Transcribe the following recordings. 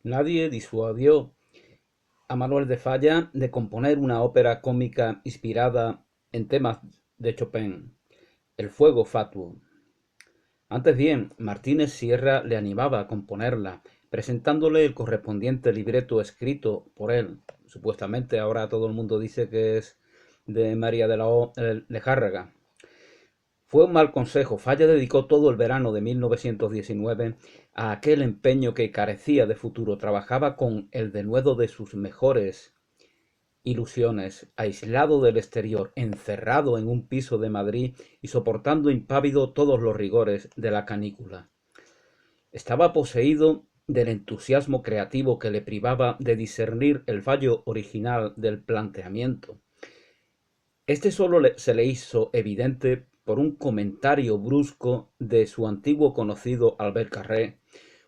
Nadie disuadió a Manuel de Falla de componer una ópera cómica inspirada en temas de Chopin, El fuego fatuo. Antes bien, Martínez Sierra le animaba a componerla, presentándole el correspondiente libreto escrito por él. Supuestamente ahora todo el mundo dice que es de María de la O. Lejárraga. Fue un mal consejo. Falla dedicó todo el verano de 1919 a aquel empeño que carecía de futuro. Trabajaba con el denuedo de sus mejores ilusiones, aislado del exterior, encerrado en un piso de Madrid y soportando impávido todos los rigores de la canícula. Estaba poseído del entusiasmo creativo que le privaba de discernir el fallo original del planteamiento. Este solo se le hizo evidente por un comentario brusco de su antiguo conocido Albert Carré,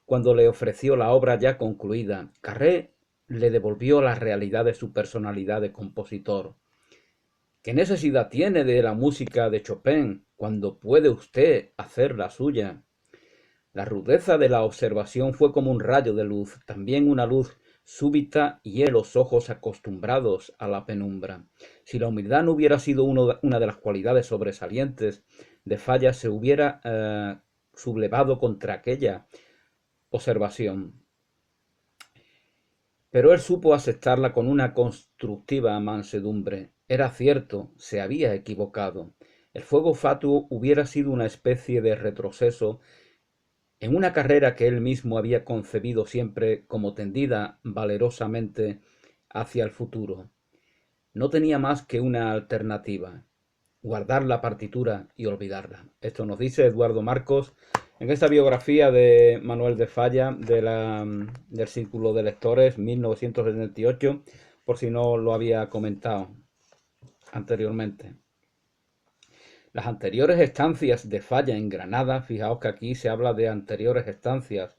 cuando le ofreció la obra ya concluida. Carré le devolvió la realidad de su personalidad de compositor. ¿Qué necesidad tiene de la música de Chopin cuando puede usted hacer la suya? La rudeza de la observación fue como un rayo de luz, también una luz súbita y los ojos acostumbrados a la penumbra. Si la humildad no hubiera sido una de las cualidades sobresalientes de Falla, se hubiera sublevado contra aquella observación. Pero él supo aceptarla con una constructiva mansedumbre. Era cierto, se había equivocado. El fuego fatuo hubiera sido una especie de retroceso en una carrera que él mismo había concebido siempre como tendida valerosamente hacia el futuro. No tenía más que una alternativa: guardar la partitura y olvidarla. Esto nos dice Eduardo Marcos en esta biografía de Manuel de Falla del Círculo de Lectores 1978, por si no lo había comentado anteriormente. Las anteriores estancias de Falla en Granada, fijaos que aquí se habla de anteriores estancias,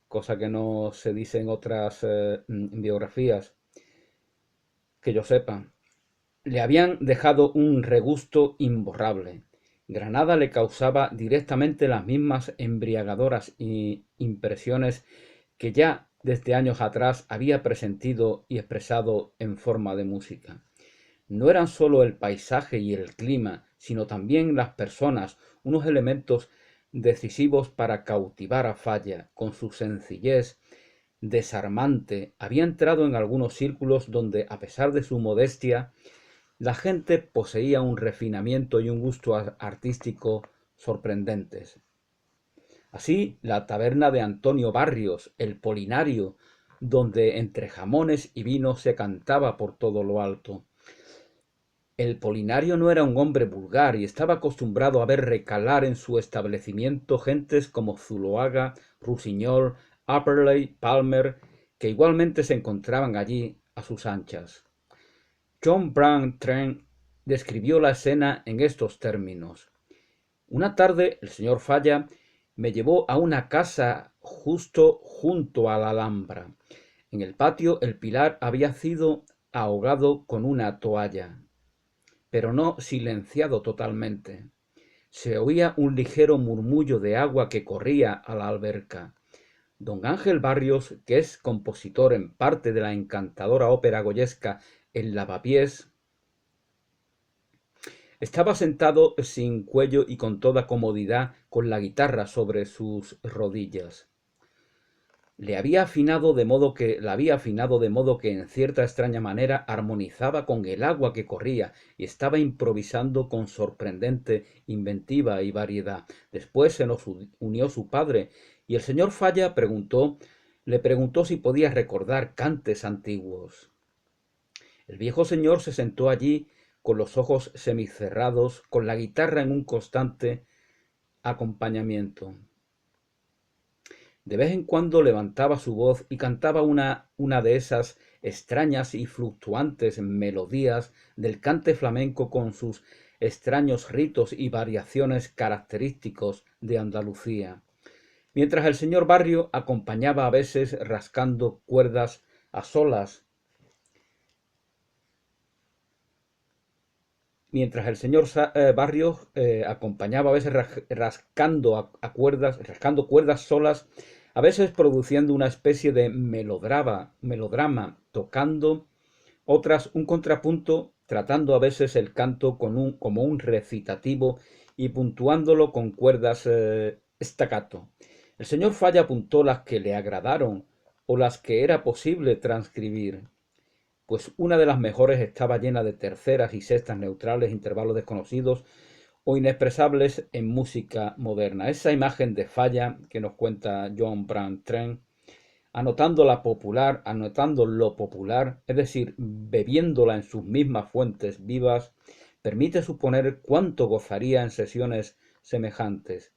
cosa que no se dice en otras biografías que yo sepa, le habían dejado un regusto imborrable. Granada le causaba directamente las mismas embriagadoras impresiones que ya desde años atrás había presentido y expresado en forma de música. No eran sólo el paisaje y el clima, sino también las personas, unos elementos decisivos para cautivar a Falla. Con su sencillez desarmante había entrado en algunos círculos donde, a pesar de su modestia, la gente poseía un refinamiento y un gusto artístico sorprendentes. Así, la taberna de Antonio Barrios, el Polinario, donde entre jamones y vinos se cantaba por todo lo alto. El Polinario no era un hombre vulgar y estaba acostumbrado a ver recalar en su establecimiento gentes como Zuloaga, Rusiñol, Upperley, Palmer, que igualmente se encontraban allí a sus anchas. John Brown Trent describió la escena en estos términos: una tarde el señor Falla me llevó a una casa justo junto a la Alhambra. En el patio el pilar había sido ahogado con una toalla, pero no silenciado totalmente. Se oía un ligero murmullo de agua que corría a la alberca. Don Ángel Barrios, que es compositor en parte de la encantadora ópera goyesca El lavapiés, estaba sentado sin cuello y con toda comodidad, con la guitarra sobre sus rodillas. La había afinado de modo que en cierta extraña manera armonizaba con el agua que corría y estaba improvisando con sorprendente inventiva y variedad. Después se nos unió su padre y el señor Falla le preguntó si podía recordar cantes antiguos. El viejo señor se sentó allí con los ojos semicerrados, con la guitarra en un constante acompañamiento. De vez en cuando levantaba su voz y cantaba una de esas extrañas y fluctuantes melodías del cante flamenco con sus extraños ritos y variaciones característicos de Andalucía, mientras el señor Barrio acompañaba a veces rascando cuerdas a solas, mientras el señor Barrios acompañaba a veces rascando cuerdas solas a veces produciendo una especie de melodrama, tocando, otras un contrapunto, tratando a veces el canto como un recitativo y puntuándolo con cuerdas staccato. El señor Falla apuntó las que le agradaron o las que era posible transcribir, pues una de las mejores estaba llena de terceras y sextas neutrales, intervalos desconocidos o inexpresables en música moderna. Esa imagen de Falla que nos cuenta John Brand Trent, anotando lo popular, es decir, bebiéndola en sus mismas fuentes vivas, permite suponer cuánto gozaría en sesiones semejantes.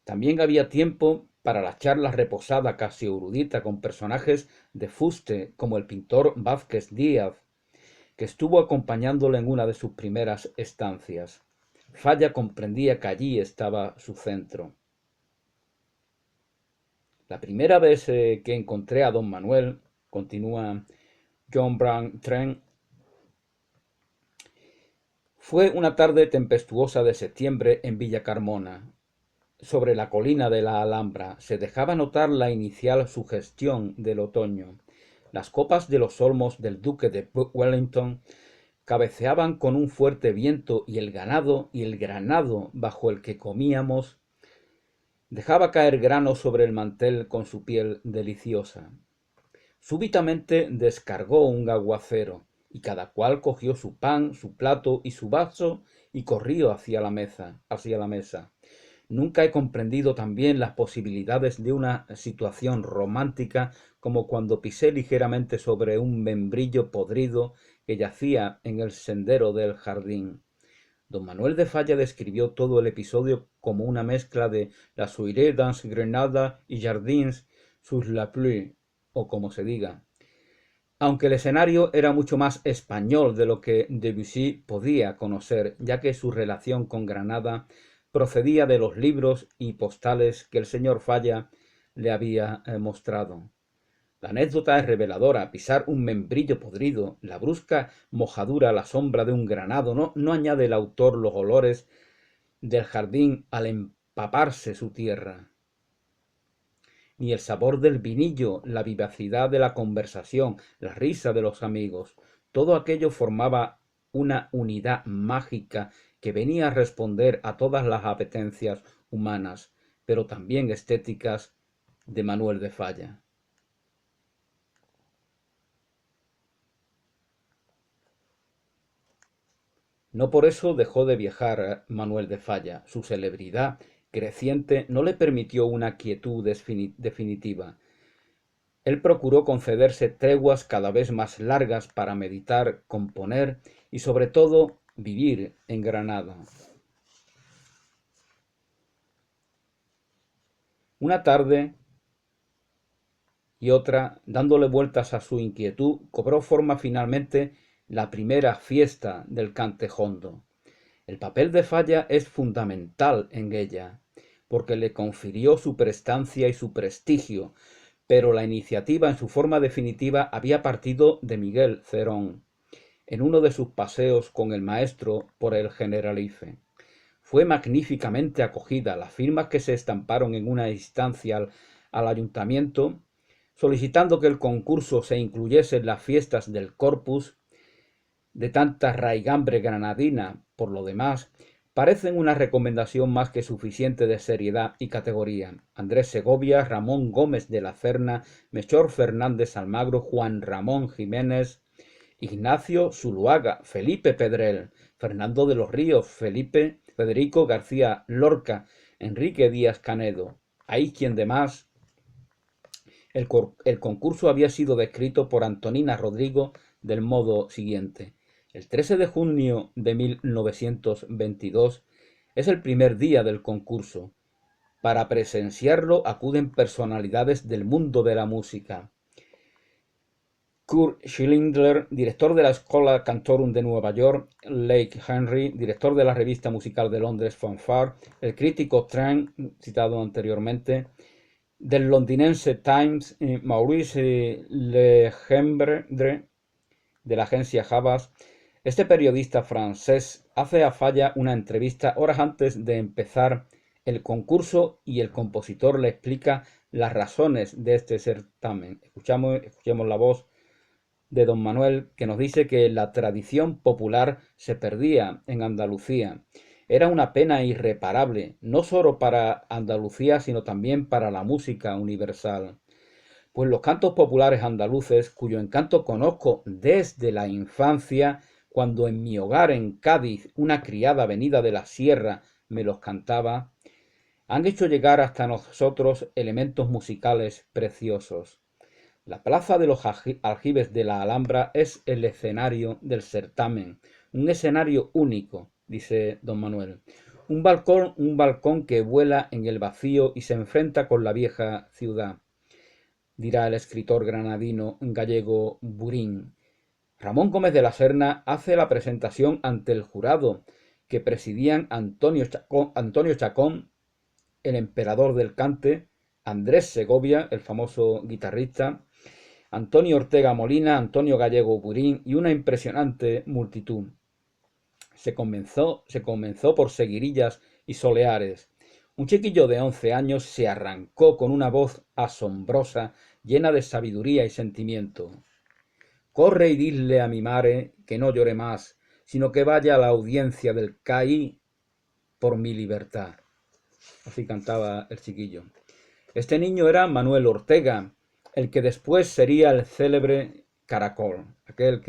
También había tiempo para la charla reposada, casi erudita, con personajes de fuste, como el pintor Vázquez Díaz, que estuvo acompañándole en una de sus primeras estancias. Falla comprendía que allí estaba su centro. La primera vez que encontré a don Manuel, continúa John Brown Trent, fue una tarde tempestuosa de septiembre en Villa Carmona. Sobre la colina de la Alhambra se dejaba notar la inicial sugestión del otoño. Las copas de los olmos del duque de Wellington cabeceaban con un fuerte viento y el ganado y el granado bajo el que comíamos dejaba caer grano sobre el mantel con su piel deliciosa. Súbitamente descargó un aguacero, y cada cual cogió su pan, su plato y su vaso y corrió hacia la mesa. Nunca he comprendido tan bien las posibilidades de una situación romántica como cuando pisé ligeramente sobre un membrillo podrido que yacía en el sendero del jardín. Don Manuel de Falla describió todo el episodio como una mezcla de la soirée dans Grenada y Jardins sous la pluie, o como se diga, aunque el escenario era mucho más español de lo que Debussy podía conocer, ya que su relación con Granada procedía de los libros y postales que el señor Falla le había mostrado. La anécdota es reveladora. Pisar un membrillo podrido, la brusca mojadura a la sombra de un granado, no añade el autor los olores del jardín al empaparse su tierra, ni el sabor del vinillo, la vivacidad de la conversación, la risa de los amigos. Todo aquello formaba una unidad mágica que venía a responder a todas las apetencias humanas, pero también estéticas, de Manuel de Falla. No por eso dejó de viajar Manuel de Falla. Su celebridad creciente no le permitió una quietud definitiva. Él procuró concederse treguas cada vez más largas para meditar, componer y sobre todo vivir en Granada. Una tarde y otra, dándole vueltas a su inquietud, cobró forma finalmente la primera fiesta del Cantejondo. El papel de Falla es fundamental en ella, porque le confirió su prestancia y su prestigio, pero la iniciativa en su forma definitiva había partido de Miguel Cerón, en uno de sus paseos con el maestro por el Generalife. Fue magníficamente acogida. Las firmas que se estamparon en una instancia al ayuntamiento, solicitando que el concurso se incluyese en las fiestas del Corpus, de tanta raigambre granadina, por lo demás, parecen una recomendación más que suficiente de seriedad y categoría. Andrés Segovia, Ramón Gómez de la Serna, Melchor Fernández Almagro, Juan Ramón Jiménez, Ignacio Zuluaga, Felipe Pedrel, Fernando de los Ríos, Federico García Lorca, Enrique Díaz Canedo. Hay quien de más. El concurso había sido descrito por Antonina Rodrigo del modo siguiente: el 13 de junio de 1922 es el primer día del concurso. Para presenciarlo acuden personalidades del mundo de la música. Kurt Schindler, director de la Schola Cantorum de Nueva York; Leigh Henry, director de la revista musical de Londres Fanfare; el crítico Trent, citado anteriormente, del londinense Times; Maurice Legendre, de la agencia Havas. Este periodista francés hace a Falla una entrevista horas antes de empezar el concurso y el compositor le explica las razones de este certamen. Escuchemos la voz de don Manuel, que nos dice que la tradición popular se perdía en Andalucía. Era una pena irreparable, no solo para Andalucía, sino también para la música universal. Pues los cantos populares andaluces, cuyo encanto conozco desde la infancia, cuando en mi hogar en Cádiz una criada venida de la sierra me los cantaba, han hecho llegar hasta nosotros elementos musicales preciosos. La plaza de los aljibes de la Alhambra es el escenario del certamen, un escenario único, dice don Manuel. Un balcón que vuela en el vacío y se enfrenta con la vieja ciudad, dirá el escritor granadino gallego Burín. Ramón Gómez de la Serna hace la presentación ante el jurado, que presidían Antonio Chacón, el emperador del cante, Andrés Segovia, el famoso guitarrista, Antonio Ortega Molina, Antonio Gallego Burín y una impresionante multitud. Se comenzó por seguirillas y soleares. Un chiquillo de 11 años se arrancó con una voz asombrosa, llena de sabiduría y sentimiento. Corre y dile a mi mare que no llore más, sino que vaya a la audiencia del CAI por mi libertad. Así cantaba el chiquillo. Este niño era Manuel Ortega, el que después sería el célebre Caracol, aquel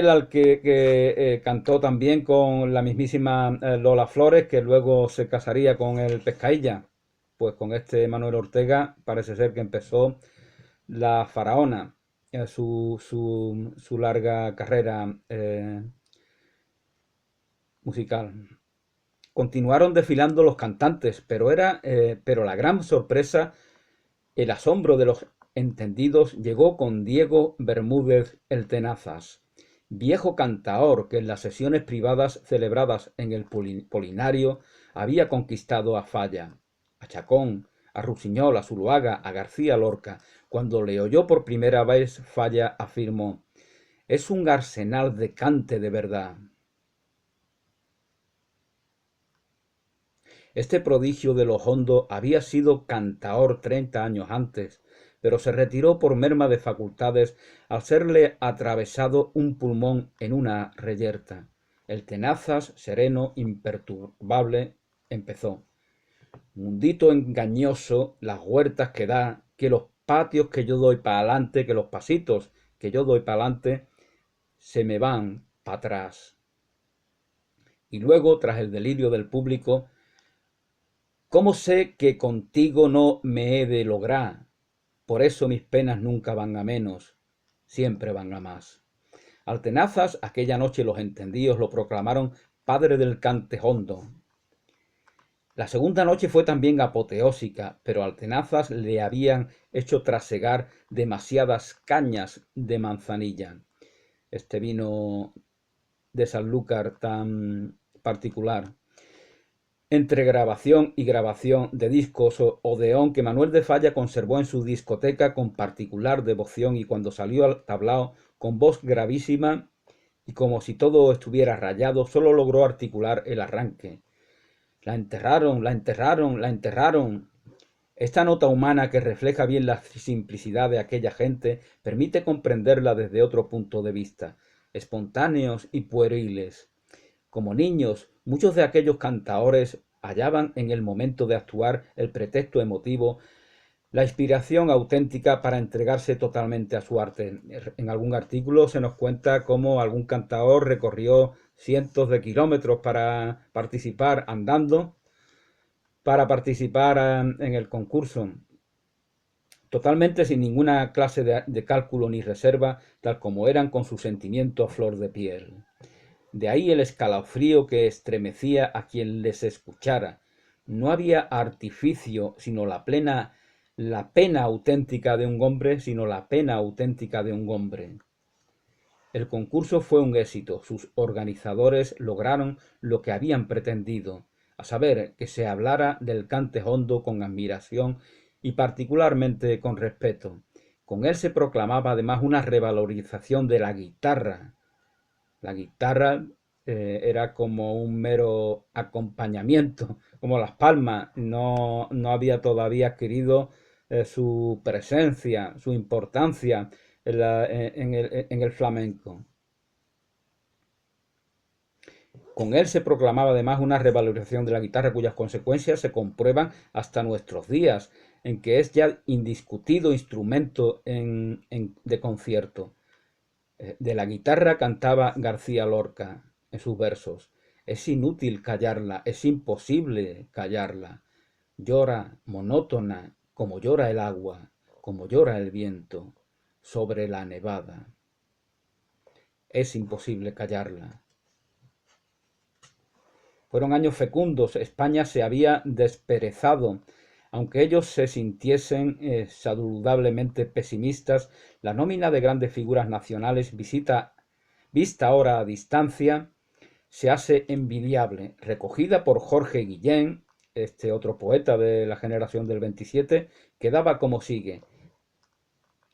al que cantó también con la mismísima Lola Flores, que luego se casaría con el Pescailla. Pues con este Manuel Ortega parece ser que empezó la faraona, su larga carrera musical. Continuaron desfilando los cantantes, pero la gran sorpresa, el asombro de los entendidos, llegó con Diego Bermúdez el Tenazas, viejo cantaor que en las sesiones privadas celebradas en el Polinario había conquistado a Falla, a Chacón, a Rusiñol, a Zuloaga, a García Lorca. Cuando le oyó por primera vez, Falla afirmó: «Es un arsenal de cante de verdad». Este prodigio de los Hondo había sido cantaor 30 años antes, pero se retiró por merma de facultades al serle atravesado un pulmón en una reyerta. El Tenazas, sereno, imperturbable, empezó: «Mundito engañoso, las huertas que da, que los patios que yo doy para adelante, que los pasitos que yo doy para adelante, se me van para atrás». Y luego, tras el delirio del público: «¿Cómo sé que contigo no me he de lograr? Por eso mis penas nunca van a menos, siempre van a más». Al Tenazas aquella noche los entendidos lo proclamaron padre del cante hondo. La segunda noche fue también apoteósica, pero al Tenazas le habían hecho trasegar demasiadas cañas de manzanilla. Este vino de Sanlúcar tan particular. Entre grabación y grabación de discos, Odeón, que Manuel de Falla conservó en su discoteca con particular devoción, y cuando salió al tablao con voz gravísima y como si todo estuviera rayado, solo logró articular el arranque: «La enterraron, la enterraron, la enterraron». Esta nota humana, que refleja bien la simplicidad de aquella gente, permite comprenderla desde otro punto de vista. Espontáneos y pueriles. Como niños, muchos de aquellos cantaores hallaban en el momento de actuar el pretexto emotivo, la inspiración auténtica para entregarse totalmente a su arte. En algún artículo se nos cuenta cómo algún cantaor recorrió cientos de kilómetros para participar andando, para participar en el concurso, totalmente sin ninguna clase de cálculo ni reserva, tal como eran con su sentimiento a flor de piel. De ahí el escalofrío que estremecía a quien les escuchara. No había artificio, sino la pena auténtica de un hombre, sino la pena auténtica de un hombre. El concurso fue un éxito. Sus organizadores lograron lo que habían pretendido, a saber, que se hablara del cante hondo con admiración y particularmente con respeto. Con él se proclamaba además una revalorización de la guitarra era como un mero acompañamiento, como las palmas, no había todavía adquirido su presencia, su importancia en el flamenco. Con él se proclamaba además una revalorización de la guitarra cuyas consecuencias se comprueban hasta nuestros días, en que es ya indiscutido instrumento de concierto. De la guitarra cantaba García Lorca en sus versos. Es inútil callarla, es imposible callarla. Llora monótona como llora el agua, como llora el viento sobre la nevada. Es imposible callarla. Fueron años fecundos, España se había desperezado. Aunque ellos se sintiesen saludablemente pesimistas, la nómina de grandes figuras nacionales vista ahora a distancia, se hace envidiable, recogida por Jorge Guillén, este otro poeta de la generación del 27, que daba como sigue.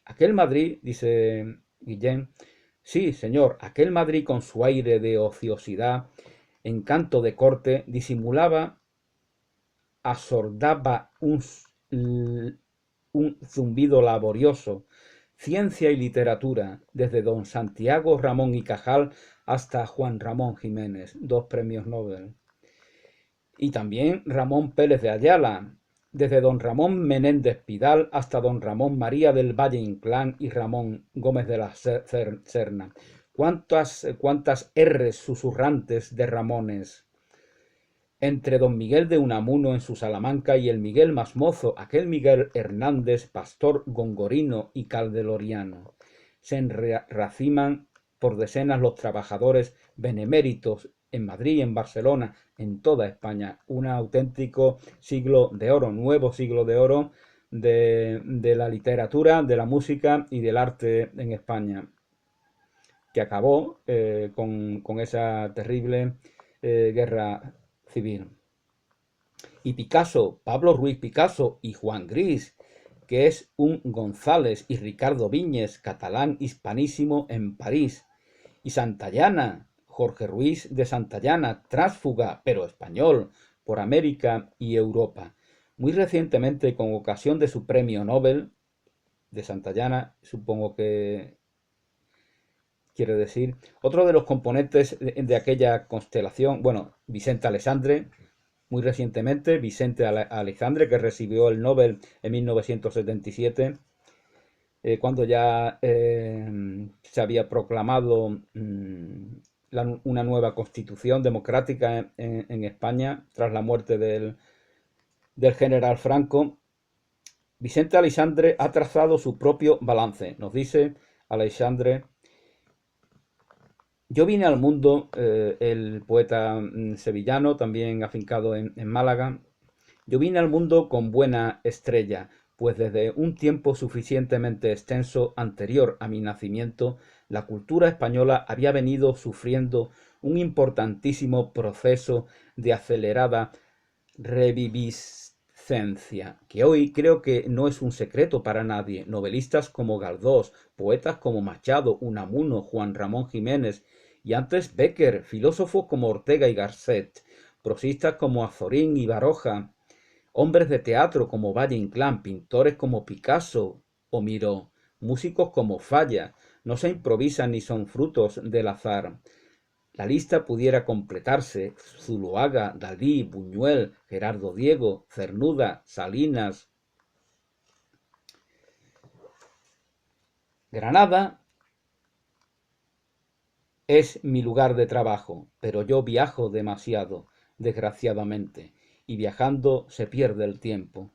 Aquel Madrid, dice Guillén, sí, señor, aquel Madrid con su aire de ociosidad, encanto de corte, disimulaba, asordaba un zumbido laborioso, ciencia y literatura, desde don Santiago Ramón y Cajal hasta Juan Ramón Jiménez, 2 premios Nobel. Y también Ramón Pérez de Ayala, desde don Ramón Menéndez Pidal hasta don Ramón María del Valle Inclán y Ramón Gómez de la Serna. ¿Cuántas R's susurrantes de Ramones? Entre don Miguel de Unamuno en su Salamanca y el Miguel más mozo, aquel Miguel Hernández, pastor gongorino y caldeloriano. Se enraciman por decenas los trabajadores beneméritos en Madrid y en Barcelona, en toda España. Un auténtico siglo de oro, nuevo siglo de oro de la literatura, de la música y del arte en España, que acabó con esa terrible guerra civil. Y Picasso, Pablo Ruiz Picasso y Juan Gris, que es un González, y Ricardo Viñes, catalán hispanísimo en París. Y Santayana, Jorge Ruiz de Santayana, tránsfuga, pero español, por América y Europa. Muy recientemente, con ocasión de su premio Nobel, de Santayana, supongo que quiere decir, otro de los componentes de aquella constelación, bueno, Vicente Aleixandre, muy recientemente, Vicente Aleixandre, que recibió el Nobel en 1977, cuando ya se había proclamado una nueva constitución democrática en España, tras la muerte del general Franco. Vicente Aleixandre ha trazado su propio balance. Nos dice Aleixandre: yo vine al mundo, el poeta sevillano, también afincado en Málaga, yo vine al mundo con buena estrella, pues desde un tiempo suficientemente extenso anterior a mi nacimiento, la cultura española había venido sufriendo un importantísimo proceso de acelerada reviviscencia, que hoy creo que no es un secreto para nadie. Novelistas como Galdós, poetas como Machado, Unamuno, Juan Ramón Jiménez y antes Bécquer, filósofos como Ortega y Gasset, prosistas como Azorín y Baroja, hombres de teatro como Valle Inclán, pintores como Picasso o Miró, músicos como Falla, no se improvisan ni son frutos del azar. La lista pudiera completarse: Zuloaga, Dalí, Buñuel, Gerardo Diego, Cernuda, Salinas. Granada es mi lugar de trabajo, pero yo viajo demasiado, desgraciadamente, y viajando se pierde el tiempo.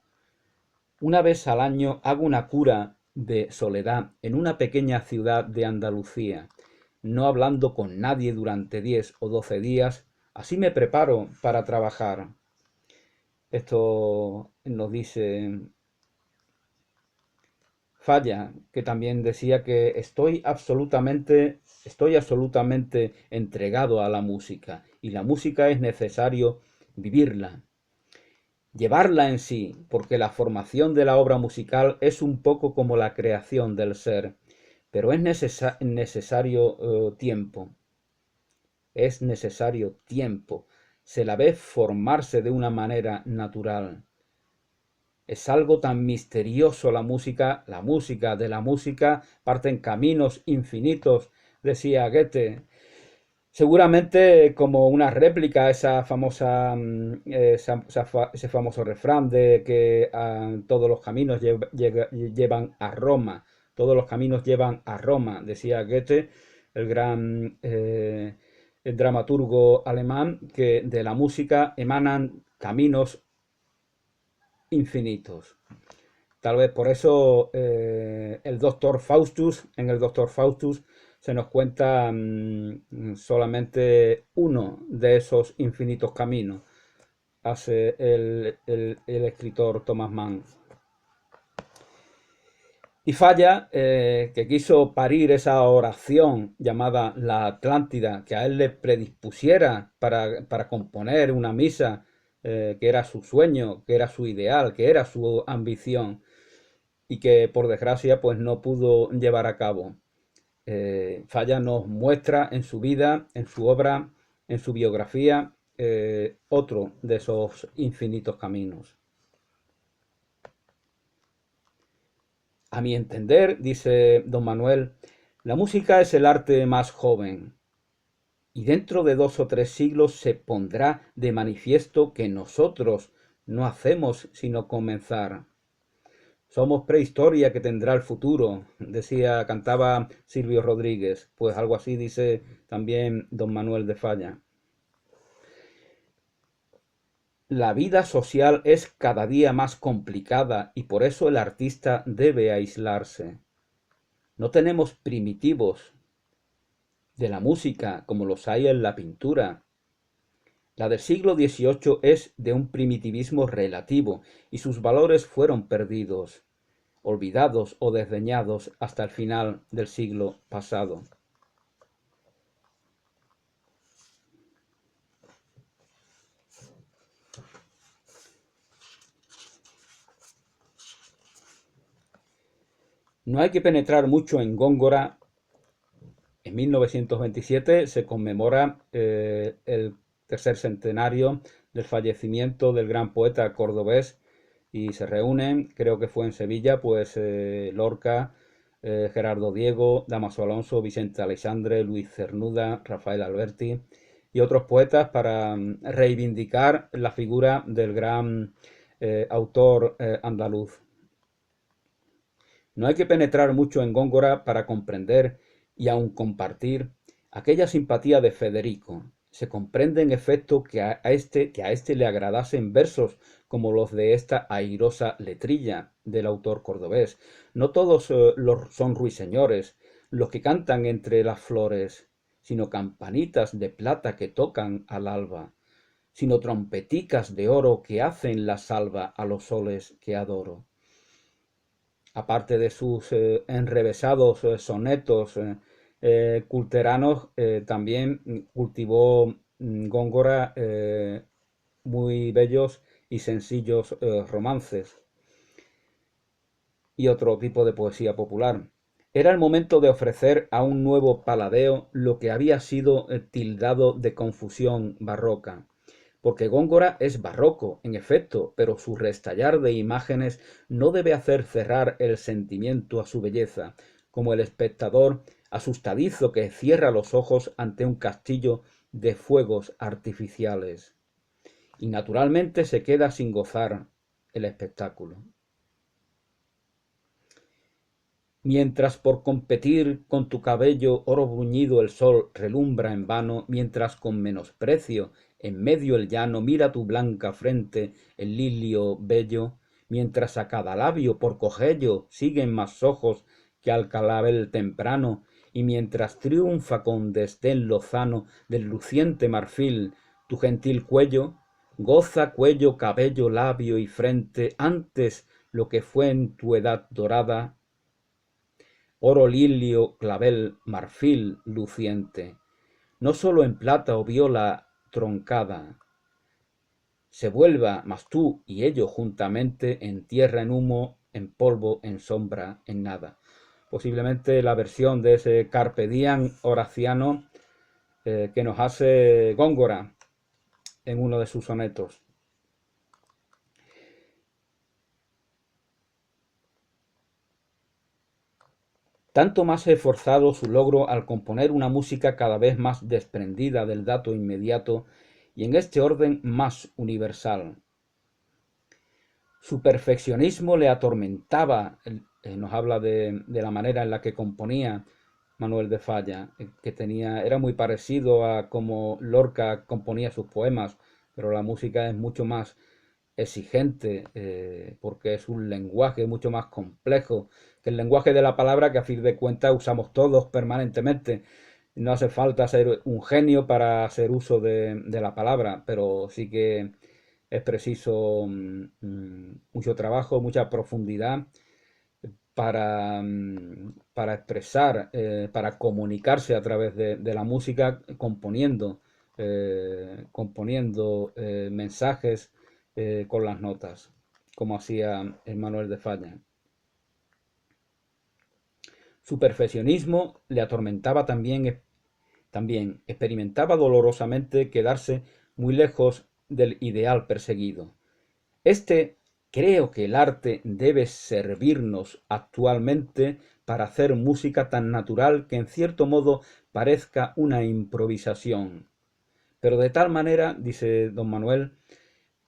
Una vez al año hago una cura de soledad en una pequeña ciudad de Andalucía, no hablando con nadie durante 10 o 12 días. Así me preparo para trabajar. Esto nos dice Falla, que también decía que estoy absolutamente entregado a la música, y la música es necesario vivirla, llevarla en sí, porque la formación de la obra musical es un poco como la creación del ser, pero es necesario tiempo. es necesario tiempo, se la ve formarse de una manera natural. Es algo tan misterioso la música de la música parten caminos infinitos, decía Goethe. Seguramente como una réplica a esa famosa, ese famoso refrán de que todos los caminos llevan a Roma, todos los caminos llevan a Roma, decía Goethe, el gran el dramaturgo alemán, que de la música emanan caminos infinitos. Tal vez por eso el doctor Faustus, en el doctor Faustus se nos cuenta solamente uno de esos infinitos caminos, hace el escritor Thomas Mann. Y Falla, que quiso parir esa oración llamada la Atlántida, que a él le predispusiera para componer una misa, que era su sueño, que era su ideal, que era su ambición, y que por desgracia pues no pudo llevar a cabo. Falla nos muestra en su vida, en su obra, en su biografía, otro de esos infinitos caminos. A mi entender, dice don Manuel, la música es el arte más joven, y dentro de 2 o 3 siglos se pondrá de manifiesto que nosotros no hacemos sino comenzar. Somos prehistoria que tendrá el futuro, decía, cantaba Silvio Rodríguez. Pues algo así dice también don Manuel de Falla. La vida social es cada día más complicada y por eso el artista debe aislarse. No tenemos primitivos de la música como los hay en la pintura. La del siglo XVIII es de un primitivismo relativo y sus valores fueron perdidos, olvidados o desdeñados hasta el final del siglo pasado. No hay que penetrar mucho en Góngora. En 1927 se conmemora el tercer centenario del fallecimiento del gran poeta cordobés y se reúnen, creo que fue en Sevilla, pues Lorca, Gerardo Diego, Dámaso Alonso, Vicente Aleixandre, Luis Cernuda, Rafael Alberti y otros poetas para reivindicar la figura del gran autor andaluz. No hay que penetrar mucho en Góngora para comprender y aun compartir aquella simpatía de Federico. Se comprende en efecto que a este le agradasen versos como los de esta airosa letrilla del autor cordobés. No todos son ruiseñores los que cantan entre las flores, sino campanitas de plata que tocan al alba, sino trompeticas de oro que hacen la salva a los soles que adoro. Aparte de sus enrevesados sonetos culteranos, también cultivó Góngora muy bellos y sencillos romances y otro tipo de poesía popular. Era el momento de ofrecer a un nuevo Paladeo lo que había sido tildado de confusión barroca. Porque Góngora es barroco, en efecto, pero su restallar de imágenes no debe hacer cerrar el sentimiento a su belleza, como el espectador asustadizo que cierra los ojos ante un castillo de fuegos artificiales. Y naturalmente se queda sin gozar el espectáculo. Mientras por competir con tu cabello oro bruñido el sol relumbra en vano, mientras con menosprecio en medio el llano mira tu blanca frente el lilio bello, mientras a cada labio por cogello siguen más ojos que al clavel temprano, y mientras triunfa con desdén lozano del luciente marfil tu gentil cuello, goza cuello, cabello, labio y frente antes lo que fue en tu edad dorada, oro, lilio, clavel, marfil luciente, no sólo en plata o viola troncada, se vuelva, mas tú y ello juntamente, en tierra, en humo, en polvo, en sombra, en nada. Posiblemente la versión de ese Carpe Diem horaciano que nos hace Góngora en uno de sus sonetos. Tanto más esforzado su logro al componer una música cada vez más desprendida del dato inmediato y en este orden más universal. Su perfeccionismo le atormentaba, nos habla de la manera en la que componía Manuel de Falla, que era muy parecido a como Lorca componía sus poemas, pero la música es mucho más exigente, porque es un lenguaje mucho más complejo que el lenguaje de la palabra, que a fin de cuentas usamos todos permanentemente. No hace falta ser un genio para hacer uso de la palabra, pero sí que es preciso mucho trabajo, mucha profundidad para expresar, para comunicarse a través de la música, componiendo mensajes con las notas, como hacía Manuel de Falla. Su perfeccionismo le atormentaba también experimentaba dolorosamente quedarse muy lejos del ideal perseguido. Creo que el arte debe servirnos actualmente para hacer música tan natural que en cierto modo parezca una improvisación. Pero de tal manera, dice don Manuel,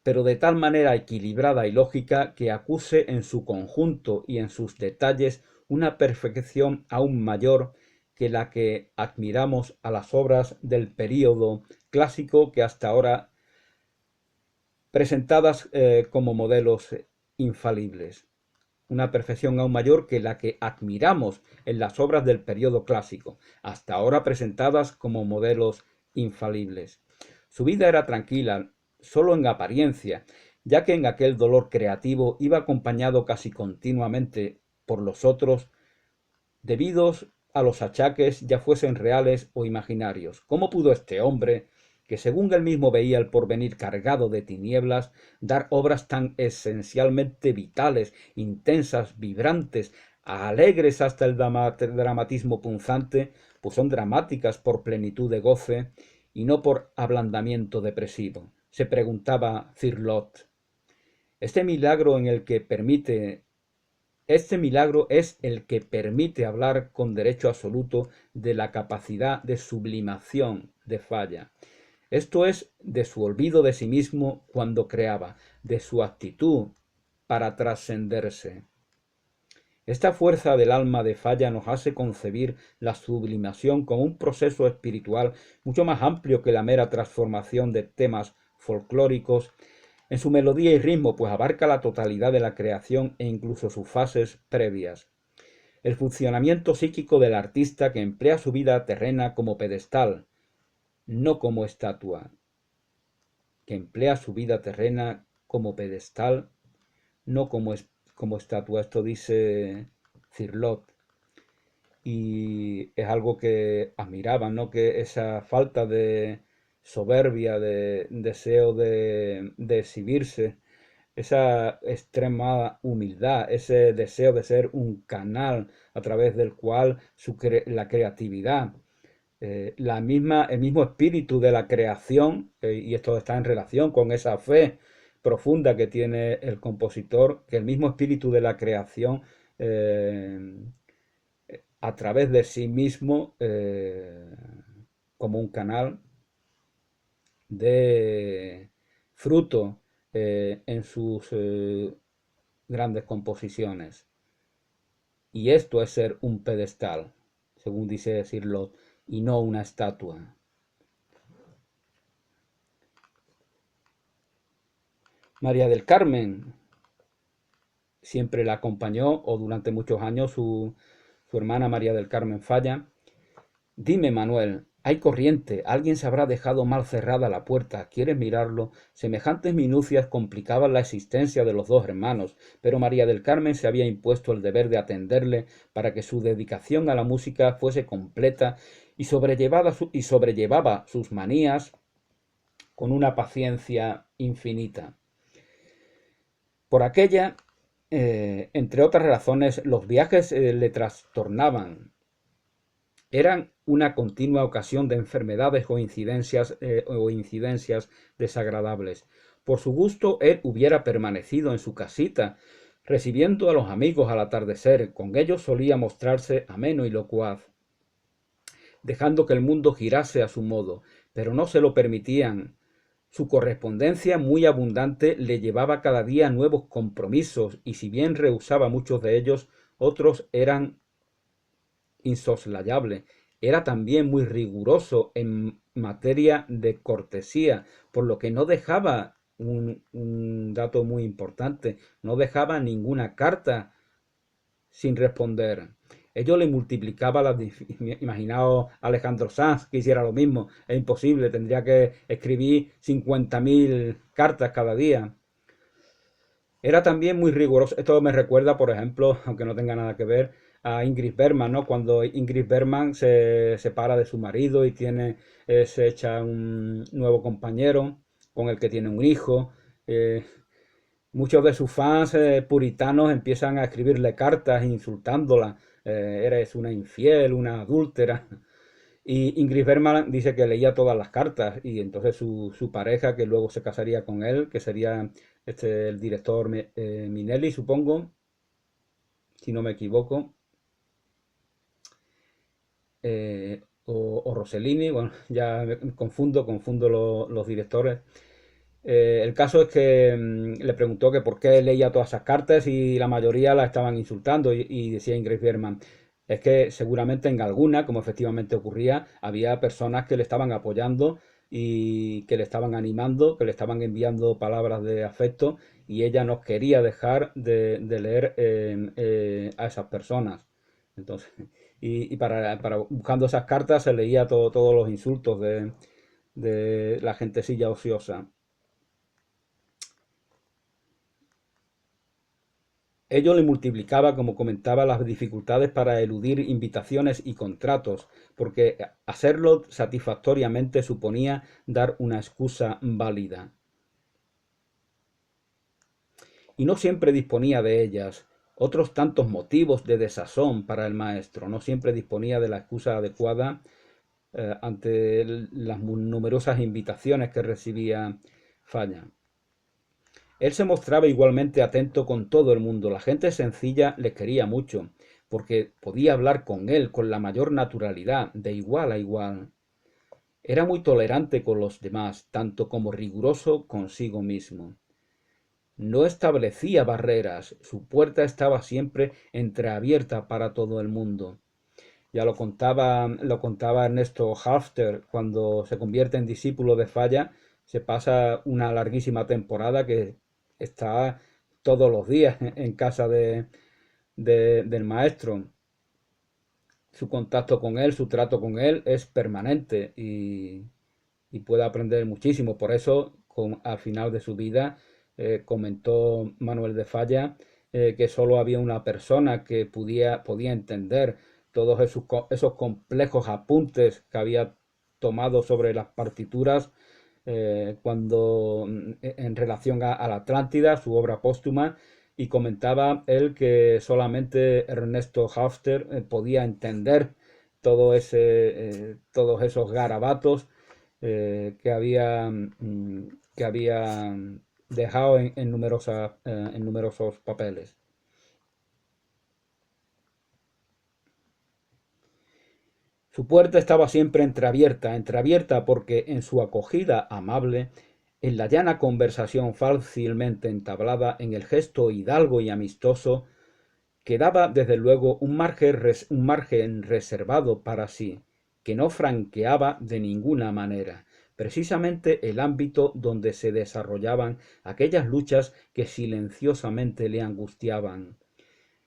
pero de tal manera equilibrada y lógica que acuse en su conjunto y en sus detalles una perfección aún mayor que la que admiramos a las obras del período clásico que hasta ahora presentadas como modelos infalibles. Una perfección aún mayor que la que admiramos en las obras del período clásico, hasta ahora presentadas como modelos infalibles. Su vida era tranquila, solo en apariencia, ya que en aquel dolor creativo iba acompañado casi continuamente por los otros, debidos a los achaques, ya fuesen reales o imaginarios. ¿Cómo pudo este hombre, que según él mismo veía el porvenir cargado de tinieblas, dar obras tan esencialmente vitales, intensas, vibrantes, alegres hasta el dramatismo punzante, pues son dramáticas por plenitud de goce y no por ablandamiento depresivo? Se preguntaba Cirlot. Este milagro en el que permite Este milagro es el que permite hablar con derecho absoluto de la capacidad de sublimación de Falla. Esto es de su olvido de sí mismo cuando creaba, de su actitud para trascenderse. Esta fuerza del alma de Falla nos hace concebir la sublimación como un proceso espiritual mucho más amplio que la mera transformación de temas folclóricos en su melodía y ritmo, pues abarca la totalidad de la creación e incluso sus fases previas. El funcionamiento psíquico del artista que emplea su vida terrena como pedestal, no como estatua. Que emplea su vida terrena como pedestal, no como estatua. Esto dice Cirlot. Y es algo que admiraban, ¿no? Que esa falta de soberbia, de deseo de exhibirse, esa extrema humildad, ese deseo de ser un canal a través del cual la creatividad, el mismo espíritu de la creación, y esto está en relación con esa fe profunda que tiene el compositor, que el mismo espíritu de la creación, a través de sí mismo, como un canal de fruto en sus grandes composiciones. Y esto es ser un pedestal, según dice decirlo, y no una estatua. María del Carmen siempre la acompañó, o durante muchos años su hermana María del Carmen Falla. Dime, Manuel, hay corriente, alguien se habrá dejado mal cerrada la puerta, ¿quieres mirarlo? Semejantes minucias complicaban la existencia de los dos hermanos, pero María del Carmen se había impuesto el deber de atenderle para que su dedicación a la música fuese completa y sobrellevaba sus manías con una paciencia infinita. Por aquella, entre otras razones, los viajes le trastornaban. Eran una continua ocasión de enfermedades o incidencias desagradables. Por su gusto, él hubiera permanecido en su casita, recibiendo a los amigos al atardecer. Con ellos solía mostrarse ameno y locuaz, dejando que el mundo girase a su modo, pero no se lo permitían. Su correspondencia muy abundante le llevaba cada día nuevos compromisos, y si bien rehusaba muchos de ellos, otros eran insoslayables. Era también muy riguroso en materia de cortesía, por lo que no dejaba un dato muy importante, no dejaba ninguna carta sin responder. Ello le multiplicaba las... Imaginaos Alejandro Sanz que hiciera lo mismo. Es imposible, tendría que escribir 50.000 cartas cada día. Era también muy riguroso. Esto me recuerda, por ejemplo, aunque no tenga nada que ver, a Ingrid Bergman, ¿no? Cuando Ingrid Bergman se separa de su marido y se echa un nuevo compañero con el que tiene un hijo. eh, Muchos de sus fans puritanos empiezan a escribirle cartas insultándola. Eres una infiel, una adúltera. Y Ingrid Bergman dice que leía todas las cartas, y entonces su pareja, que luego se casaría con él, que sería el director Minelli, supongo, si no me equivoco, o Rossellini, bueno, ya me confundo los directores. El caso es que le preguntó que por qué leía todas esas cartas y la mayoría la estaban insultando, y decía Ingrid Bergman, es que seguramente en alguna, como efectivamente ocurría, había personas que le estaban apoyando y que le estaban animando, que le estaban enviando palabras de afecto, y ella no quería dejar de leer a esas personas. Entonces, para buscando esas cartas se leía todos los insultos de la gentecilla ociosa. Ello le multiplicaba, como comentaba, las dificultades para eludir invitaciones y contratos, porque hacerlo satisfactoriamente suponía dar una excusa válida. Y no siempre disponía de ellas. Otros tantos motivos de desazón para el maestro. No siempre disponía de la excusa adecuada ante las numerosas invitaciones que recibía Falla. Él se mostraba igualmente atento con todo el mundo. La gente sencilla le quería mucho, porque podía hablar con él con la mayor naturalidad, de igual a igual. Era muy tolerante con los demás, tanto como riguroso consigo mismo. No establecía barreras, su puerta estaba siempre entreabierta para todo el mundo. Ya lo contaba Ernesto Halfter, cuando se convierte en discípulo de Falla, se pasa una larguísima temporada que está todos los días en casa del maestro. Su contacto con él, su trato con él es permanente, y puede aprender muchísimo. Por eso, al final de su vida, comentó Manuel de Falla que solo había una persona que podía entender todos esos complejos apuntes que había tomado sobre las partituras, en relación a la Atlántida, su obra póstuma, y comentaba él que solamente Ernesto Hafter podía entender todos esos garabatos que había dejado en numerosos papeles. Su puerta estaba siempre entreabierta porque en su acogida amable, en la llana conversación fácilmente entablada, en el gesto hidalgo y amistoso, quedaba desde luego un margen reservado para sí, que no franqueaba de ninguna manera, precisamente el ámbito donde se desarrollaban aquellas luchas que silenciosamente le angustiaban.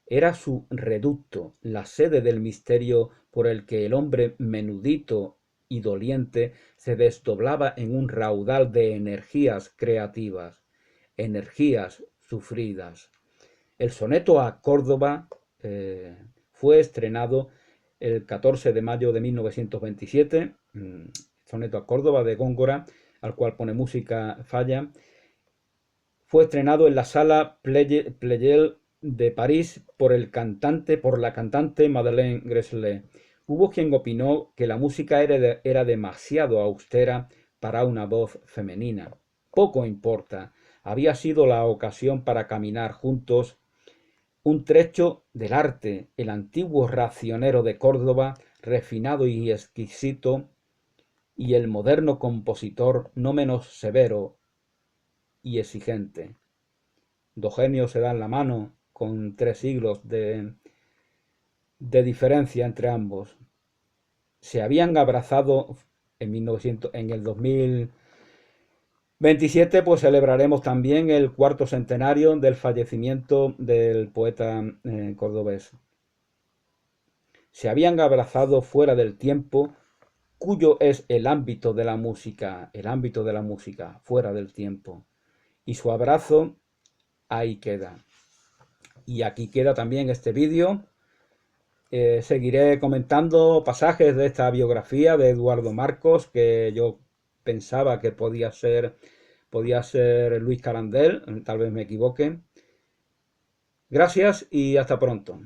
Era su reducto, la sede del misterio por el que el hombre menudito y doliente se desdoblaba en un raudal de energías creativas, energías sufridas. El soneto a Córdoba fue estrenado el 14 de mayo de 1927, soneto a Córdoba de Góngora, al cual pone música Falla. Fue estrenado en la sala Pleyel de París por la cantante Madeleine Gresley. Hubo quien opinó que la música era demasiado austera para una voz femenina. Poco importa, había sido la ocasión para caminar juntos un trecho del arte, el antiguo racionero de Córdoba, refinado y exquisito, y el moderno compositor no menos severo y exigente. Dos genios se dan la mano con 3 siglos de diferencia entre ambos. Se habían abrazado en el 2027, pues celebraremos también el cuarto centenario del fallecimiento del poeta cordobés. Se habían abrazado fuera del tiempo, cuyo es el ámbito de la música, fuera del tiempo. Y su abrazo ahí queda. Y aquí queda también este vídeo. Seguiré comentando pasajes de esta biografía de Eduardo Marcos que yo pensaba que podía ser Luis Carandel, tal vez me equivoque. Gracias y hasta pronto.